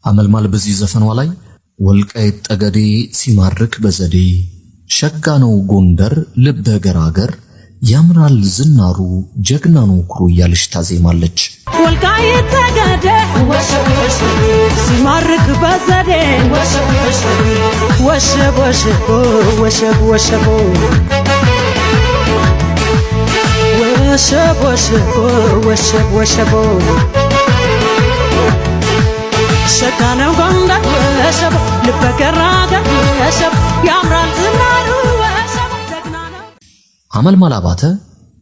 አመልማል በዚህ ዘፈኗ ላይ ወልቃይት ጠገዴ ሲማርክ በዘዴ ሸጋ ነው ጎንደር ልበ ገራገር ያምራል ዝናሩ ጀግና ነው ኩሩ እያለች ታዜማለች። ወልቃይት ጠገዴ ሲማርክ በዘዴ ወሸብ ወሸብ ወሸብ ወሸብ ወሸብ ወሸብ ወሸብ ሸጋ ነው ጎንደር ወሸብ ልበ ገራገር ወሸብ ያምራል ዝናሩ ወሸብ ጀግና ነው። አመልማል አባተ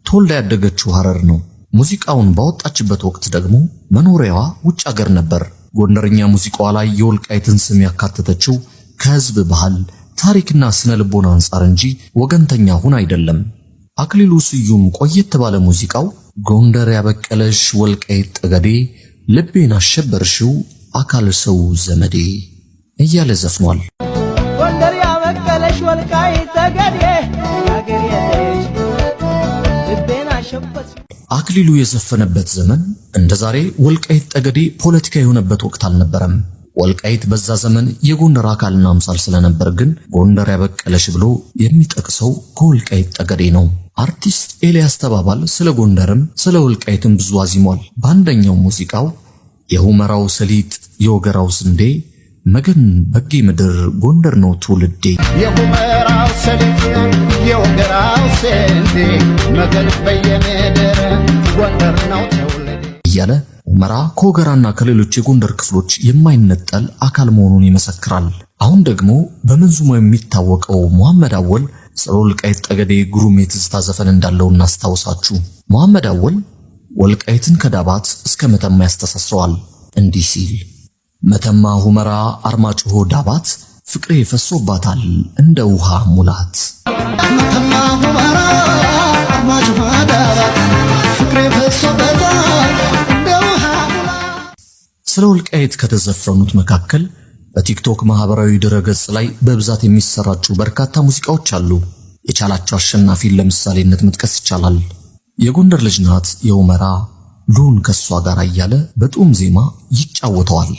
ተወልዳ ያደገችው ሐረር ነው። ሙዚቃውን ባወጣችበት ወቅት ደግሞ መኖሪያዋ ውጭ ሀገር ነበር። ጎንደርኛ ሙዚቃዋ ላይ የወልቃይትን ስም ያካተተችው ከህዝብ ባህል ታሪክና ስነ ልቦና አንፃር እንጂ ወገንተኛ ሆነ አይደለም። አክሊሉ ስዩም ቆየት ባለ ሙዚቃው ጎንደር ያበቀለሽ ወልቃይት ጠገዴ ልቤን አሸበርሽው አካል ሰው ዘመዴ እያለ ዘፍኗል። ጎንደር ያበቀለሽ ወልቃይት ጠገዴ ያገር የለሽ ልቤን አሸበርሽ። አክሊሉ የዘፈነበት ዘመን እንደ ዛሬ ወልቃይት ጠገዴ ፖለቲካ የሆነበት ወቅት አልነበረም። ወልቃይት በዛ ዘመን የጎንደር አካልና አምሳል ስለነበር ግን ጎንደር ያበቀለሽ ብሎ የሚጠቅሰው ከወልቃይት ጠገዴ ነው። አርቲስት ኤልያስ ተባባል ስለ ጎንደርም ስለ ወልቃይትም ብዙ አዚሟል። በአንደኛው ሙዚቃው የሁመራው ሰሊጥ የወገራው ስንዴ መገን በጌ ምድር ጎንደር ነው ትውልዴ የሁመራው ሰሊጥ የወገራው ስንዴ መገን በየምድር ጎንደር ነው ትውልዴ እያለ ሁመራ ከወገራና ከሌሎች የጎንደር ክፍሎች የማይነጠል አካል መሆኑን ይመሰክራል። አሁን ደግሞ በመንዙማ የሚታወቀው መሐመድ አወል ስለ ወልቃይት ጠገዴ ግሩም የትዝታ ዘፈን እንዳለው እናስታውሳችሁ። መሐመድ አወል ወልቃይትን ከዳባት እስከ መተማ ያስተሳስረዋል እንዲህ ሲል መተማ ሁመራ አርማጭሆ ዳባት ፍቅሬ ፈሶባታል እንደ ውሃ ሙላት። መተማ ሁመራ አርማጭሆ ዳባት ፍቅሬ ፈሶባታል እንደ ውሃ ሙላት። ስለ ወልቃይት ከተዘፈኑት መካከል በቲክቶክ ማህበራዊ ድረገጽ ላይ በብዛት የሚሰራጩ በርካታ ሙዚቃዎች አሉ። የቻላቸው አሸናፊን ለምሳሌነት መጥቀስ ይቻላል። የጎንደር ልጅ ናት የሁመራ ሉን ከሷ ጋር እያለ በጡም ዜማ ይጫወተዋል።